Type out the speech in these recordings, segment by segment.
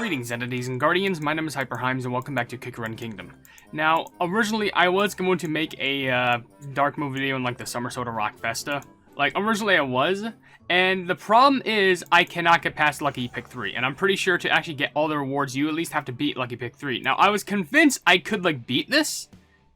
Greetings, entities and guardians. My name is HyperHimes, and welcome back to Cacao Kingdom. Now, originally, I was going to make a dark mode video in like the Summer Soda Rock Festa. Originally I was, and the problem is I cannot get past Lucky Pick 3, and I'm pretty sure to actually get all the rewards, you at least have to beat Lucky Pick 3. Now, I was convinced I could, beat this,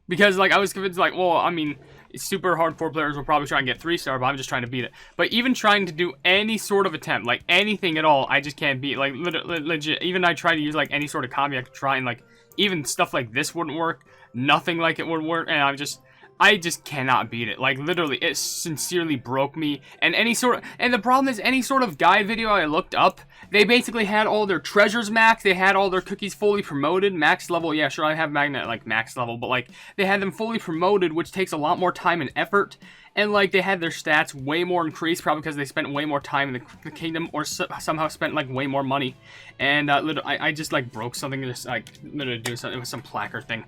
because, I was convinced, well, I mean, super hardcore players will probably try and get 3-star, but I'm just trying to beat it. But even trying to do any sort of attempt, anything at all, I just can't beat. Legit, even I try to use, any sort of combi I could try, and, even stuff like this wouldn't work. Nothing like it would work, and I just cannot beat it. Literally, it sincerely broke me. And the problem is, any sort of guide video I looked up, they basically had all their treasures max, they had all their cookies fully promoted, max level. Yeah, sure, I have Magnet, max level, but, they had them fully promoted, which takes a lot more time and effort. And, they had their stats way more increased, probably because they spent way more time in the kingdom, or somehow spent, way more money. And, literally, I just, broke something, just, literally doing something, it was some placard thing.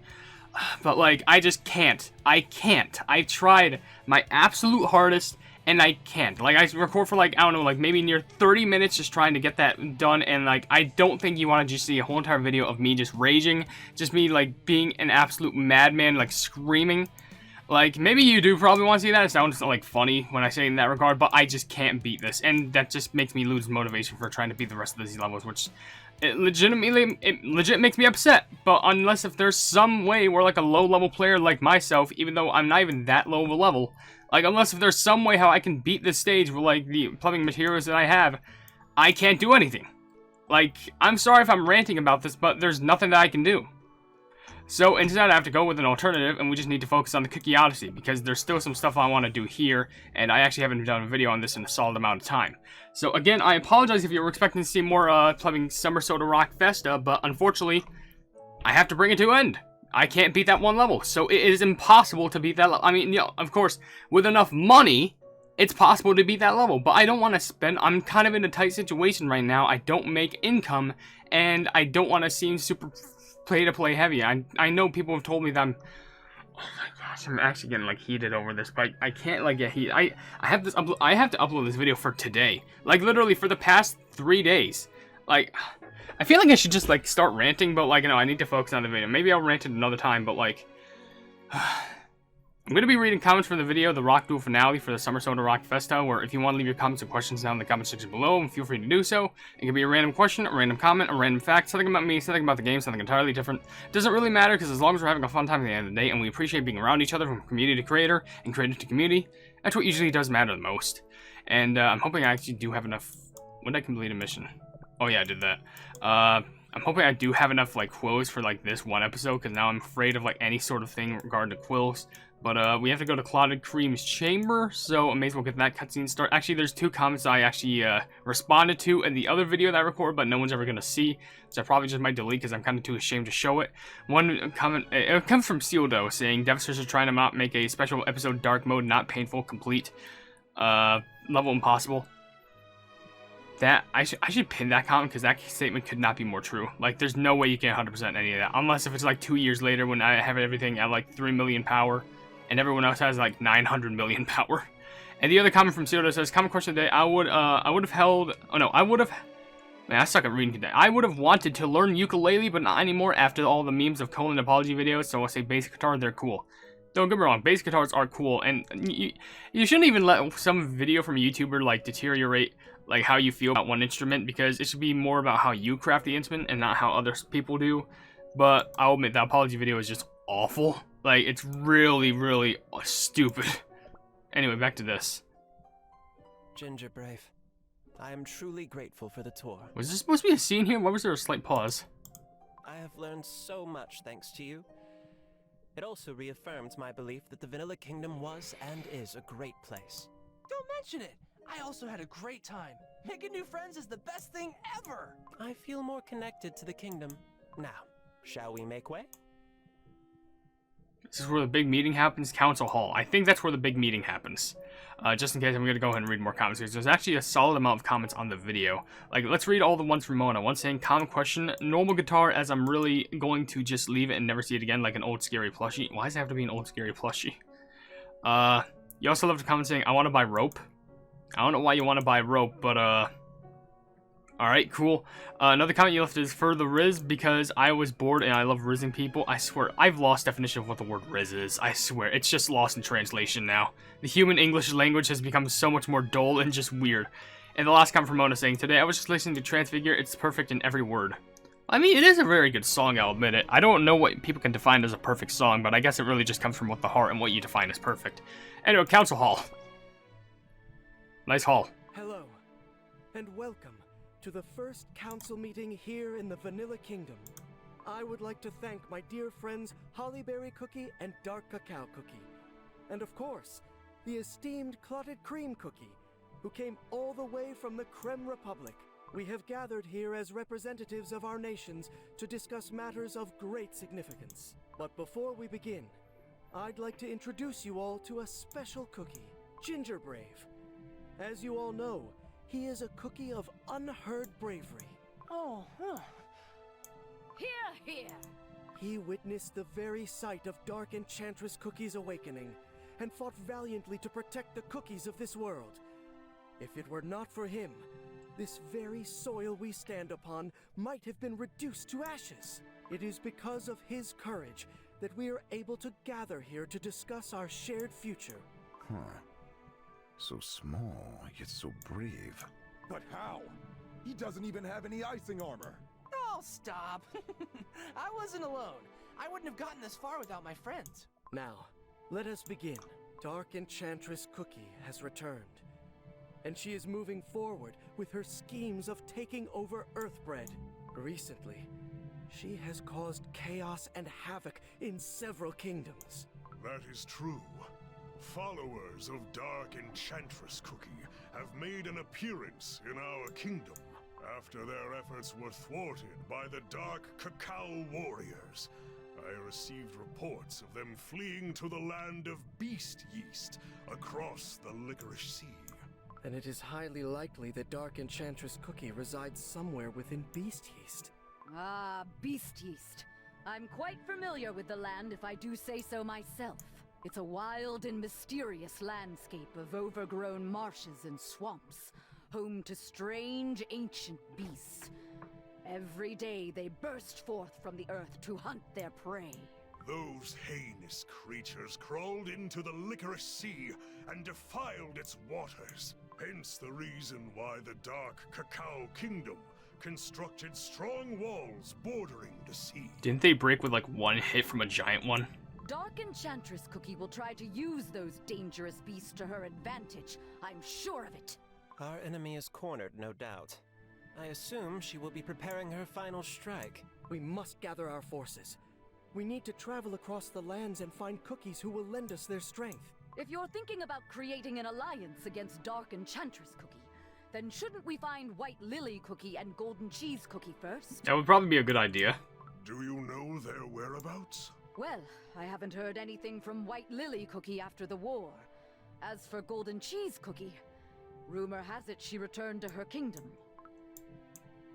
But, I just can't. I can't. I tried my absolute hardest, and I can't. I record for, I don't know, maybe near 30 minutes just trying to get that done, and, I don't think you want to just see a whole entire video of me just raging, just me, being an absolute madman, screaming. Maybe you do probably want to see that. It sounds, funny when I say in that regard, but I just can't beat this, and that just makes me lose motivation for trying to beat the rest of these levels, which... It legit makes me upset, but unless if there's some way where a low-level player like myself, even though I'm not even that low of a level, unless if there's some way how I can beat this stage with the plumbing materials that I have, I can't do anything. I'm sorry if I'm ranting about this, but there's nothing that I can do. So instead I have to go with an alternative, and we just need to focus on the Cookie Odyssey, because there's still some stuff I want to do here, and I actually haven't done a video on this in a solid amount of time. So again, I apologize if you were expecting to see more plumbing Summer Soda Rock Festa, but unfortunately, I have to bring it to an end. I can't beat that one level, so it is impossible to beat that level. I mean, of course, with enough money, it's possible to beat that level, but I don't want to spend. I'm kind of in a tight situation right now. I don't make income, and I don't want to seem super play-to-play heavy. I know people have told me that I'm... Oh my gosh, I'm actually getting heated over this, but I can't get heated. I have to upload this video for today. Literally for the past 3 days. I feel I should just start ranting, but no, I need to focus on the video. Maybe I'll rant it another time, but I'm going to be reading comments from the video, the Rock Duel finale for the Summer Soda Rock Festa, where if you want to leave your comments and questions down in the comment section below, and feel free to do so. It can be a random question, a random comment, a random fact, something about me, something about the game, something entirely different. Doesn't really matter, because as long as we're having a fun time at the end of the day, and we appreciate being around each other from community to creator, and creator to community, that's what usually does matter the most. And I'm hoping I actually do have enough... When did I complete a mission? Oh yeah, I did that. I'm hoping I do have enough quills for this one episode, because now I'm afraid of any sort of thing regarding to quills. But we have to go to Clotted Cream's chamber, so I may as well get that cutscene started. Actually, there's 2 comments I actually responded to in the other video that I recorded, but no one's ever going to see, which I probably just might delete because I'm kind of too ashamed to show it. One comment, it comes from Sealdo, saying, Devsisters are trying to not make a special episode dark mode, not painful, complete, level impossible. That, I should pin that comment, because that statement could not be more true. There's no way you can 100% any of that, unless if it's 2 years later when I have everything at 3 million power. And everyone else has 900 million power. And the other comment from Sealdo says, common question today, I would have held, oh no, man, I suck at reading today. I would have wanted to learn ukulele, but not anymore after all the memes of colon apology videos, so I'll say bass guitar, they're cool. Don't get me wrong, bass guitars are cool, and you shouldn't even let some video from a YouTuber, deteriorate, how you feel about one instrument, because it should be more about how you craft the instrument, and not how other people do. But I'll admit, that apology video is just awful. It's really, really stupid. Anyway, back to this. Ginger Brave, I am truly grateful for the tour. Was this supposed to be a scene here? Why was there a slight pause? I have learned so much thanks to you. It also reaffirms my belief that the Vanilla Kingdom was and is a great place. Don't mention it! I also had a great time. Making new friends is the best thing ever! I feel more connected to the kingdom. Now, shall we make way? This is where the big meeting happens, Council Hall. I think that's where the big meeting happens. Just in case, I'm going to go ahead and read more comments, because there's actually a solid amount of comments on the video. Let's read all the ones from Mona. One saying, common question, normal guitar, as I'm really going to just leave it and never see it again, like an old scary plushie. Why does it have to be an old scary plushie? You also left a comment saying, I want to buy rope. I don't know why you want to buy rope, but, Alright, cool. Another comment you left is for the Riz, because I was bored and I love rizzing people. I swear, I've lost definition of what the word Riz is. I swear, it's just lost in translation now. The human English language has become so much more dull and just weird. And the last comment from Mona saying, today I was just listening to Transfigure, it's perfect in every word. I mean, it is a very good song, I'll admit it. I don't know what people can define as a perfect song, but I guess it really just comes from what the heart and what you define as perfect. Anyway, Council Hall. Nice hall. Hello, and welcome to the first council meeting here in the Vanilla Kingdom. I would like to thank my dear friends Hollyberry Cookie and Dark Cacao Cookie, and of course, the esteemed Clotted Cream Cookie, who came all the way from the Creme Republic. We have gathered here as representatives of our nations to discuss matters of great significance. But before we begin, I'd like to introduce you all to a special cookie, Ginger Brave. As you all know, he is a cookie of unheard bravery. Oh, huh. Hear, hear! He witnessed the very sight of Dark Enchantress Cookie's awakening, and fought valiantly to protect the cookies of this world. If it were not for him, this very soil we stand upon might have been reduced to ashes. It is because of his courage that we are able to gather here to discuss our shared future. Huh. So small, yet so brave. But how? He doesn't even have any icing armor. Oh, stop. I wasn't alone. I wouldn't have gotten this far without my friends. Now, let us begin. Dark Enchantress Cookie has returned, and she is moving forward with her schemes of taking over Earthbread. Recently, she has caused chaos and havoc in several kingdoms. That is true. Followers of Dark Enchantress Cookie have made an appearance in our kingdom after their efforts were thwarted by the Dark Cacao warriors. I received reports of them fleeing to the land of Beast Yeast across the Licorice Sea. And it is highly likely that Dark Enchantress Cookie resides somewhere within Beast Yeast. Ah, Beast Yeast. I'm quite familiar with the land, if I do say so myself. It's a wild and mysterious landscape of overgrown marshes and swamps, home to strange ancient beasts. Every day they burst forth from the earth to hunt their prey. Those heinous creatures crawled into the Licorice Sea and defiled its waters. Hence the reason why the Dark Cacao Kingdom constructed strong walls bordering the sea. Didn't they break with like one hit from a giant one? Dark Enchantress Cookie will try to use those dangerous beasts to her advantage. I'm sure of it. Our enemy is cornered, no doubt. I assume she will be preparing her final strike. We must gather our forces. We need to travel across the lands and find cookies who will lend us their strength. If you're thinking about creating an alliance against Dark Enchantress Cookie, then shouldn't we find White Lily Cookie and Golden Cheese Cookie first? That would probably be a good idea. Do you know their whereabouts? Well, I haven't heard anything from White Lily Cookie after the war. As for Golden Cheese Cookie, rumor has it she returned to her kingdom.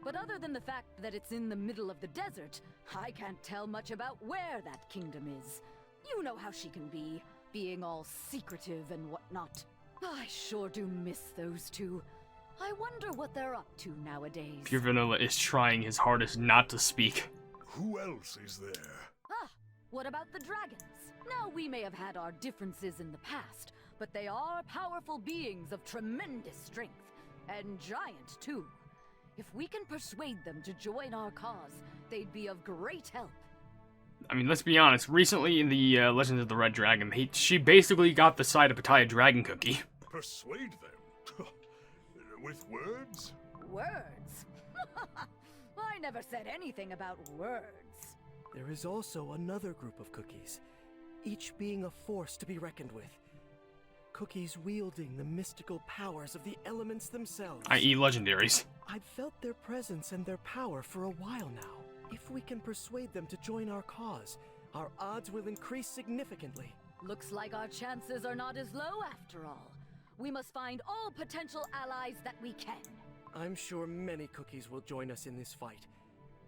But other than the fact that it's in the middle of the desert, I can't tell much about where that kingdom is. You know how she can be, being all secretive and whatnot. I sure do miss those two. I wonder what they're up to nowadays. Pure Vanilla is trying his hardest not to speak. Who else is there? Ah, what about the dragons? Now, we may have had our differences in the past, but they are powerful beings of tremendous strength, and giant too. If we can persuade them to join our cause, they'd be of great help. I mean, let's be honest, recently in the Legends of the Red Dragon, she basically got the side of Pattaya Dragon Cookie. Persuade them? With words? Words? I never said anything about words. There is also another group of cookies, each being a force to be reckoned with. Cookies wielding the mystical powers of the elements themselves. I.e. legendaries. I've felt their presence and their power for a while now. If we can persuade them to join our cause, our odds will increase significantly. Looks like our chances are not as low after all. We must find all potential allies that we can. I'm sure many cookies will join us in this fight.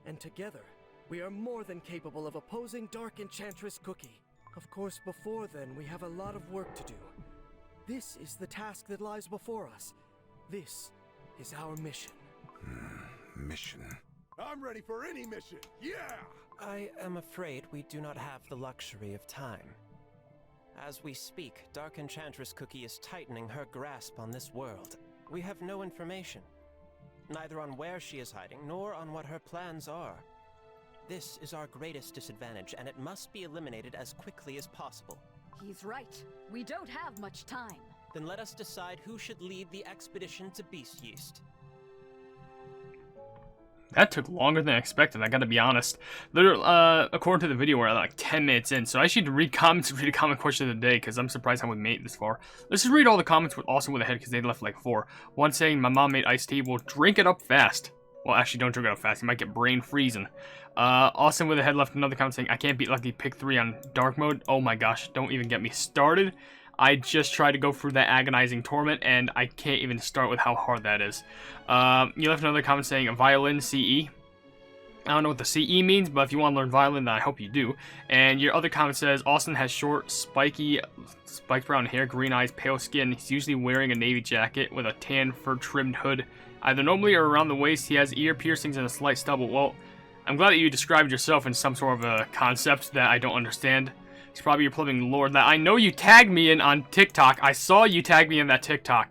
And together, we are more than capable of opposing Dark Enchantress Cookie. Of course, before then, we have a lot of work to do. This is the task that lies before us. This is our mission. mission. I'm ready for any mission. Yeah! I am afraid we do not have the luxury of time. As we speak, Dark Enchantress Cookie is tightening her grasp on this world. We have no information, neither on where she is hiding, nor on what her plans are. This is our greatest disadvantage, and it must be eliminated as quickly as possible. He's right. We don't have much time. Then let us decide who should lead the expedition to Beast Yeast. That took longer than expected, I gotta be honest. Literally, according to the video, we're at like 10 minutes in, so I should read comments and read a comment question of the day, because I'm surprised how we made it this far. Let's just read all the comments also with a head, because they left like 4. One saying, my mom made iced tea, well, drink it up fast. Well, actually, don't drink it up fast, you might get brain freezing. Austin with a head left another comment saying, I can't beat Lucky Pick 3 on dark mode. Oh my gosh, don't even get me started. I just tried to go through that agonizing torment, and I can't even start with how hard that is. You left another comment saying, a violin CE. I don't know what the CE means, but if you want to learn violin, then I hope you do. And your other comment says, Austin has short, spiked brown hair, green eyes, pale skin. He's usually wearing a navy jacket with a tan fur-trimmed hood. Either normally or around the waist, he has ear piercings and a slight stubble. Well, I'm glad that you described yourself in some sort of a concept that I don't understand. He's probably your plumbing lord that I know you tagged me in on TikTok. I saw you tag me in that TikTok.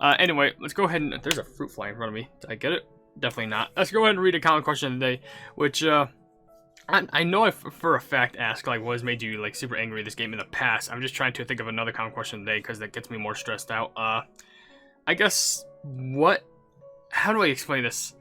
Anyway, let's go ahead and... There's a fruit fly in front of me. Did I get it? Definitely not. Let's go ahead and read a comment question of the day, which, I know I for a fact asked, like, what has made you, like, super angry at this game in the past. I'm just trying to think of another comment question of the day, because that gets me more stressed out. I guess, how do I explain this?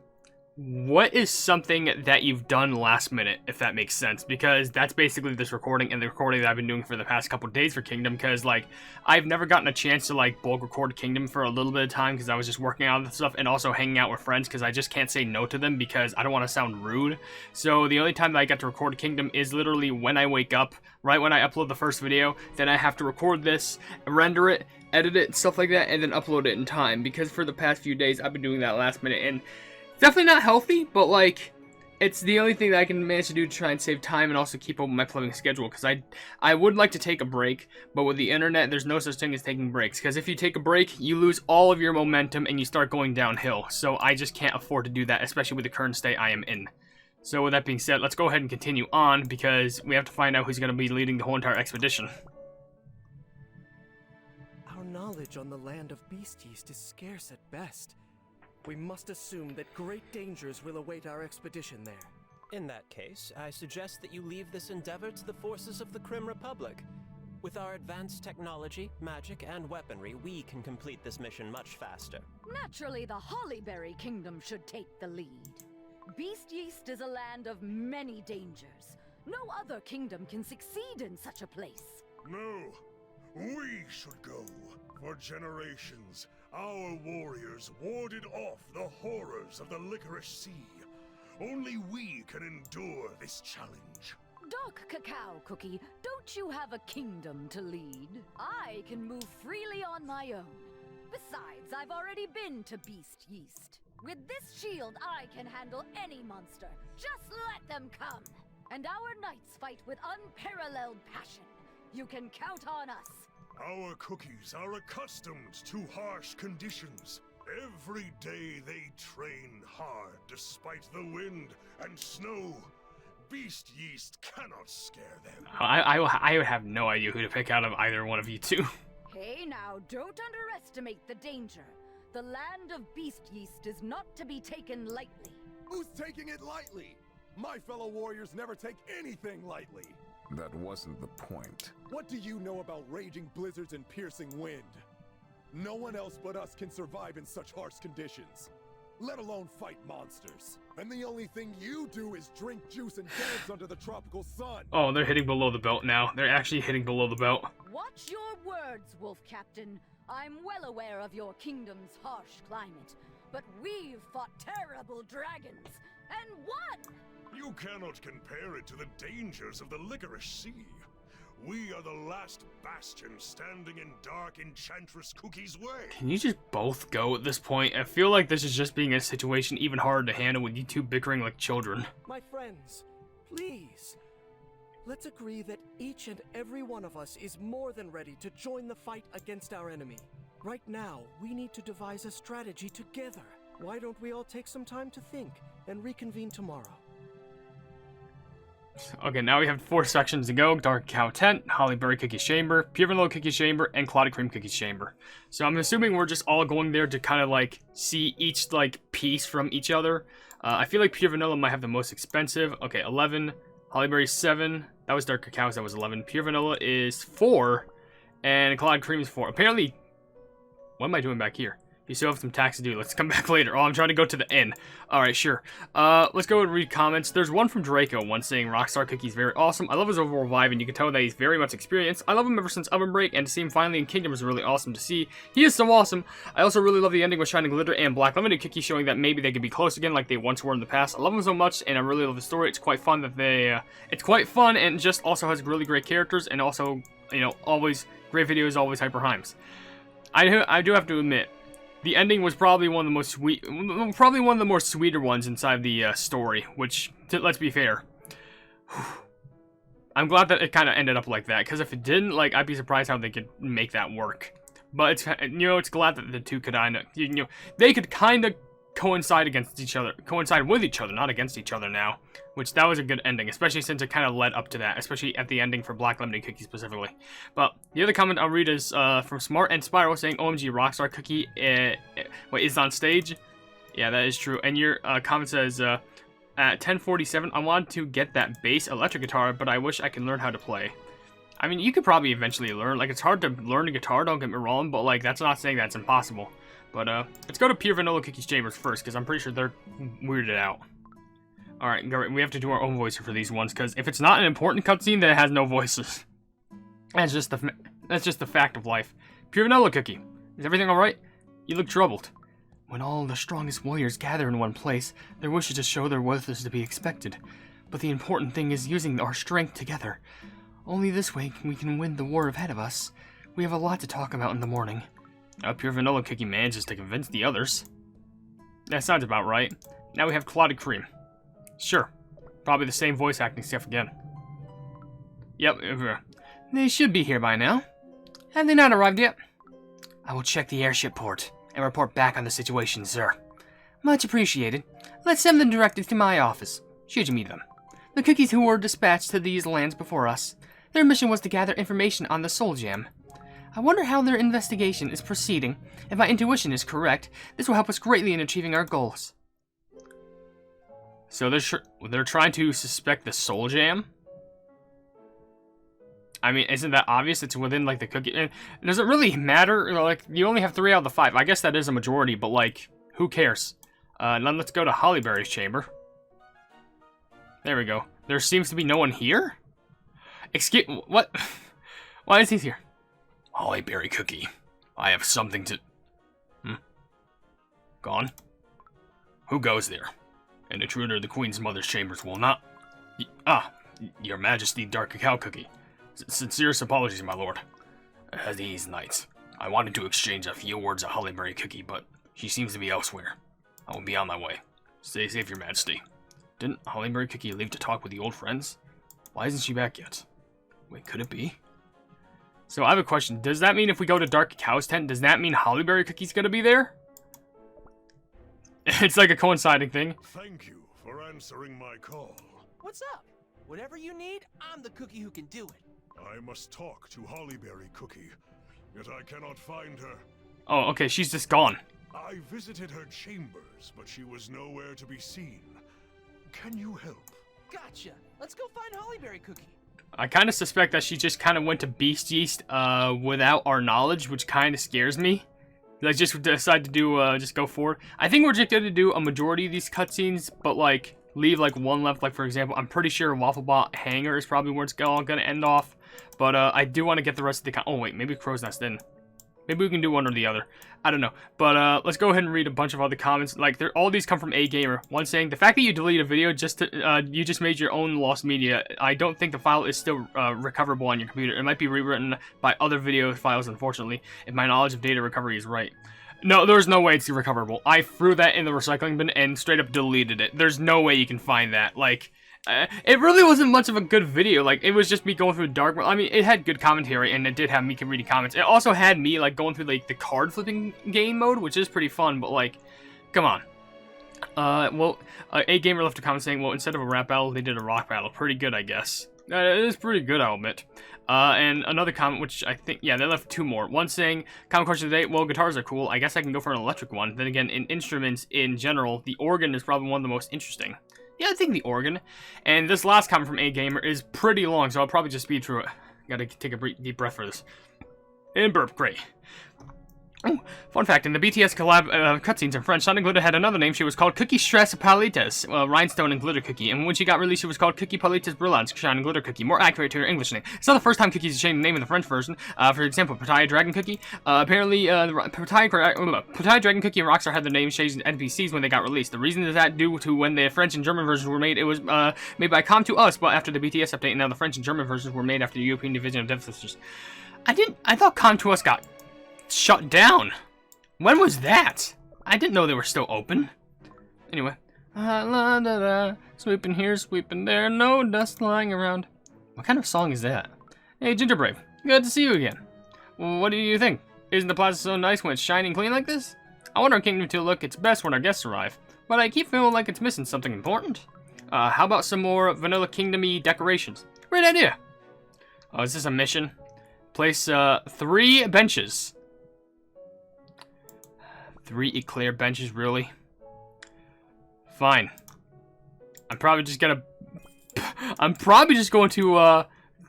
What is something that you've done last minute, if that makes sense? Because that's basically this recording and the recording that I've been doing for the past couple days for Kingdom, because, like, I've never gotten a chance to, like, bulk record Kingdom for a little bit of time because I was just working on this stuff and also hanging out with friends because I just can't say no to them because I don't want to sound rude. So the only time that I get to record Kingdom is literally when I wake up, right when I upload the first video, then I have to record this, render it, edit it, stuff like that, and then upload it in time, because for the past few days I've been doing that last minute, and definitely not healthy, but, like, it's the only thing that I can manage to do to try and save time and also keep up with my plumbing schedule, because I would like to take a break, but with the internet, there's no such thing as taking breaks, because if you take a break, you lose all of your momentum and you start going downhill, so I just can't afford to do that, especially with the current state I am in. So with that being said, let's go ahead and continue on, because we have to find out who's going to be leading the whole entire expedition. Our knowledge on the land of Beast Yeast is scarce at best. We must assume that great dangers will await our expedition there. In that case, I suggest that you leave this endeavor to the forces of the Crim Republic. With our advanced technology, magic, and weaponry, we can complete this mission much faster. Naturally, the Hollyberry Kingdom should take the lead. Beast Yeast is a land of many dangers. No other kingdom can succeed in such a place. No, we should go. For generations, our warriors warded off the horrors of the Licorice Sea. Only we can endure this challenge. Dark Cacao Cookie, don't you have a kingdom to lead? I can move freely on my own. Besides, I've already been to Beast Yeast. With this shield, I can handle any monster. Just let them come. And our knights fight with unparalleled passion. You can count on us. Our cookies are accustomed to harsh conditions. Every day they train hard despite the wind and snow. Beast Yeast cannot scare them. I would have no idea who to pick out of either one of you two. Hey now, don't underestimate the danger. The land of Beast Yeast is not to be taken lightly. Who's taking it lightly? My fellow warriors never take anything lightly. That wasn't the point. What do you know about raging blizzards and piercing wind? No one else but us can survive in such harsh conditions, let alone fight monsters. And the only thing you do is drink juice and dance under the tropical sun. Oh, they're hitting below the belt now. They're actually hitting below the belt. Watch your words, Wolf Captain. I'm well aware of your kingdom's harsh climate, but we've fought terrible dragons, and won! You cannot compare it to the dangers of the Licorice Sea. We are the last bastion standing in Dark Enchantress Cookie's way. Can you just both go at this point? I feel like this is just being a situation even harder to handle with you two bickering like children. My friends, please. Let's agree that each and every one of us is more than ready to join the fight against our enemy. Right now, we need to devise a strategy together. Why don't we all take some time to think and reconvene tomorrow? Okay, now we have 4 sections to go. Dark Cacao Tent, Hollyberry Cookies Chamber, Pure Vanilla Cookies Chamber, and Clotted Cream Cookies Chamber. So I'm assuming we're just all going there to kind of like see each like piece from each other. I feel like Pure Vanilla might have the most expensive. Okay, 11. Hollyberry 7. That was Dark Cacao, so that was 11. Pure Vanilla is 4. And Clotted Cream is 4. Apparently, what am I doing back here? You still have some tasks to do. Let's come back later. Oh, I'm trying to go to the end. Alright, sure. Let's go and read comments. There's one from Draco, one saying, Rockstar Cookie's very awesome. I love his overall vibe, and you can tell that he's very much experienced. I love him ever since OvenBreak, and to see him finally in Kingdom is really awesome to see. He is so awesome. I also really love the ending with Shining Glitter and Black Lemonade Cookie, showing that maybe they could be close again like they once were in the past. I love him so much, and I really love the story. It's quite fun that they, it's quite fun, and just also has really great characters, and also, you know, always great videos, always HyperHimes. I do have to admit, the ending was probably one of the most more sweeter ones inside the story, which, let's be fair, I'm glad that it kind of ended up like that, because if it didn't, like, I'd be surprised how they could make that work. But it's, you know, it's glad that the two could kind of, you know, they could kind of coincide with each other, not against each other now, which that was a good ending, especially since it kind of led up to that, especially at the ending for Black Lemonade Cookie specifically. But the other comment I'll read is from Smart and Spiral saying, OMG, Rockstar Cookie is on stage. Yeah, that is true. And your comment says, at 10:47, I want to get that bass electric guitar, but I wish I could learn how to play. I mean, you could probably eventually learn. Like, it's hard to learn a guitar, don't get me wrong, but, like, that's not saying that's impossible. But, let's go to Pure Vanilla Cookies Chambers first, because I'm pretty sure they're weirded out. Alright, we have to do our own voice for these ones, because if it's not an important cutscene, then it has no voices. That's just the fact of life. Pure Vanilla Cookie, is everything alright? You look troubled. When all the strongest warriors gather in one place, their wishes to show their worth is to be expected. But the important thing is using our strength together. Only this way we can win the war ahead of us. We have a lot to talk about in the morning. Pure Vanilla Cookie manages to convince the others. That sounds about right. Now we have Clotted Cream. Sure. Probably the same voice acting stuff again. Yep. They should be here by now. Have they not arrived yet? I will check the airship port and report back on the situation, sir. Much appreciated. Let's send them directly to my office, should you meet them. The cookies who were dispatched to these lands before us. Their mission was to gather information on the Soul Gem. I wonder how their investigation is proceeding. If my intuition is correct, this will help us greatly in achieving our goals. So they're trying to suspect the Soul Jam? I mean, isn't that obvious? It's within, like, the cookie... And does it really matter? Like, you only have 3 out of the 5. I guess that is a majority, but, like, who cares? Now let's go to Hollyberry's chamber. There we go. There seems to be no one here? Excuse... What? Why is he here? Hollyberry Cookie, I have something to... Gone? Who goes there? An intruder of the Queen's Mother's chambers will not... Your Majesty, Dark Cacao Cookie. Sincerest apologies, my lord. These nights, I wanted to exchange a few words of Hollyberry Cookie, but she seems to be elsewhere. I will be on my way. Stay safe, your Majesty. Didn't Hollyberry Cookie leave to talk with the old friends? Why isn't she back yet? Wait, could it be? So I have a question. Does that mean if we go to Dark Cacao's tent, does that mean Hollyberry Cookie's gonna be there? It's like a coinciding thing. Thank you for answering my call. What's up? Whatever you need, I'm the cookie who can do it. I must talk to Hollyberry Cookie, yet I cannot find her. Oh, okay, she's just gone. I visited her chambers, but she was nowhere to be seen. Can you help? Gotcha. Let's go find Hollyberry Cookie. I kind of suspect that she just kind of went to Beast East without our knowledge, which kind of scares me. Like, just decide to do, just go forward. I think we're just going to do a majority of these cutscenes, but, like, leave, like, one left. Like, for example, I'm pretty sure Wafflebot Hangar is probably where it's all going to end off. But, I do want to get the rest of the... Oh, wait, maybe Crow's Nest in. Maybe we can do one or the other. I don't know. But, let's go ahead and read a bunch of other comments. Like, all these come from A Gamer. One saying, the fact that you delete a video just to, you just made your own lost media. I don't think the file is still recoverable on your computer. It might be rewritten by other video files, unfortunately, if my knowledge of data recovery is right. No, there's no way it's recoverable. I threw that in the recycling bin and straight up deleted it. There's no way you can find that. Like... it really wasn't much of a good video. Like, it was just me going through dark... I mean, it had good commentary, and it did have me reading comments. It also had me, like, going through, like, the card flipping game mode, which is pretty fun, but, like, come on. Well, a gamer left a comment saying, well, instead of a rap battle, they did a rock battle. Pretty good, I guess. It is pretty good, I'll admit. And another comment, which I think, yeah, they left 2 more. One saying, comment question today, well, guitars are cool. I guess I can go for an electric one. Then again, in instruments in general, the organ is probably one of the most interesting. Yeah, I think the organ. And this last comment from a gamer is pretty long, so I'll probably just speed through it. Gotta take a deep breath for this. And burp, great. Oh, fun fact, in the BTS collab cutscenes in French, Sonic Glitter had another name. She was called Cookie Stress Palettes, Rhinestone and Glitter Cookie. And when she got released, she was called Cookie Palettes Brillants, Shine and Glitter Cookie. More accurate to her English name. It's not the first time Cookie's changed the name in the French version. For example, Pataya Dragon Cookie. Apparently, Pataya Dragon Cookie and Rockstar had their names changed to NPCs when they got released. The reason is that due to when the French and German versions were made, it was made by Com2Us, but after the BTS update, and now the French and German versions were made after the European division of Devsisters. I thought Com2Us got shut down. When was that? I didn't know they were still open. Anyway. Sweeping here, sweeping there, no dust lying around. What kind of song is that? Hey, Ginger Brave. Good to see you again. What do you think? Isn't the plaza so nice when it's shining clean like this? I want our kingdom to look its best when our guests arrive, but I keep feeling like it's missing something important. How about some more Vanilla Kingdom-y decorations? Great idea. Oh, is this a mission? Place 3 benches. 3 eclair benches, really? Fine. I'm probably just going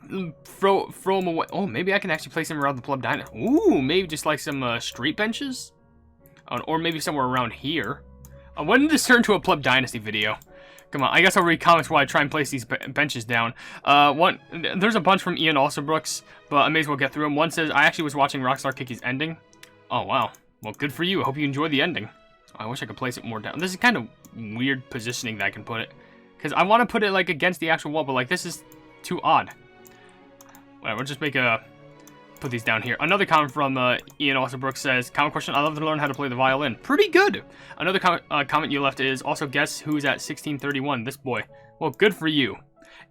to throw them away. Oh, maybe I can actually place them around the Pleb Diner. Ooh, maybe just like some street benches? Or maybe somewhere around here. When did this turn to a Pleb Dynasty video? Come on, I guess I'll read comments while I try and place these benches down. There's a bunch from Ian Alsobrooks, but I may as well get through them. One says, I actually was watching Rockstar Cookie's ending. Oh, wow. Well, good for you. I hope you enjoy the ending. I wish I could place it more down. This is kind of weird positioning that I can put it. Because I want to put it, like, against the actual wall, but, like, this is too odd. Whatever, we'll just put these down here. Another comment from Ian Alsobrooks says, comment question, I love to learn how to play the violin. Pretty good. Another comment you left is, also guess who's at 1631? This boy. Well, good for you.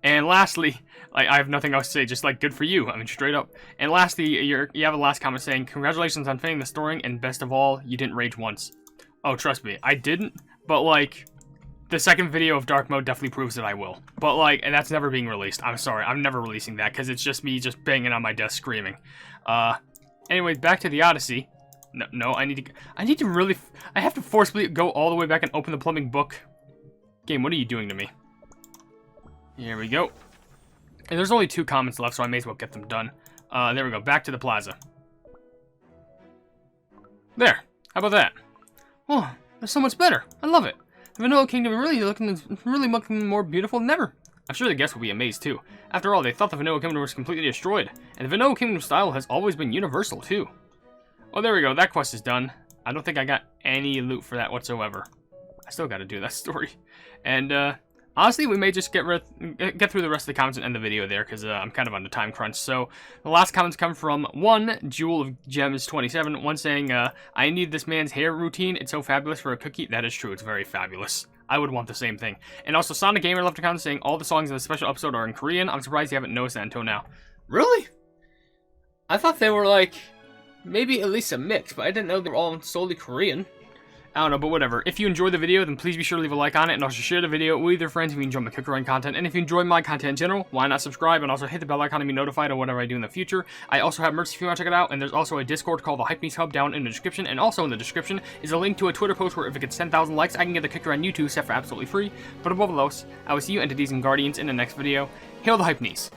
And lastly, I have nothing else to say, just like, good for you. I mean, straight up. And lastly, you have a last comment saying, congratulations on finishing the story, and best of all, you didn't rage once. Oh, trust me, I didn't, but, like, the second video of Dark Mode definitely proves that I will. But, like, and that's never being released. I'm sorry, I'm never releasing that, because it's just me just banging on my desk screaming. Anyway, back to the Odyssey. No, I need to really, I have to forcibly go all the way back and open the plumbing book. Game, what are you doing to me? Here we go. And there's only 2 comments left, so I may as well get them done. There we go. Back to the plaza. There. How about that? Oh, that's so much better. I love it. The Vanilla Kingdom really looking more beautiful than ever. I'm sure the guests will be amazed too. After all, they thought the Vanilla Kingdom was completely destroyed, and the Vanilla Kingdom style has always been universal too. Oh, there we go. That quest is done. I don't think I got any loot for that whatsoever. I still got to do that story. And honestly, we may just get through the rest of the comments and end the video there, because I'm kind of on the time crunch. So, the last comments come from one, Jewel of Gems 27, one saying, I need this man's hair routine. It's so fabulous for a cookie. That is true. It's very fabulous. I would want the same thing. And also, Sonic Gamer left a comment saying, all the songs in the special episode are in Korean. I'm surprised you haven't noticed that until now. Really? I thought they were, like, maybe at least a mix, but I didn't know they were all solely Korean. I don't know, but whatever. If you enjoyed the video, then please be sure to leave a like on it, and also share the video with your friends if you enjoy my Cookie Run content. And if you enjoy my content in general, why not subscribe and also hit the bell icon to be notified of whatever I do in the future. I also have merch if you want to check it out, and there's also a Discord called the Hypenese Hub down in the description, and also in the description is a link to a Twitter post where if it gets 10,000 likes, I can get the Cookie Run YouTube set for absolutely free. But above all else, I will see you entities and guardians in the next video. Hail the Hypenese.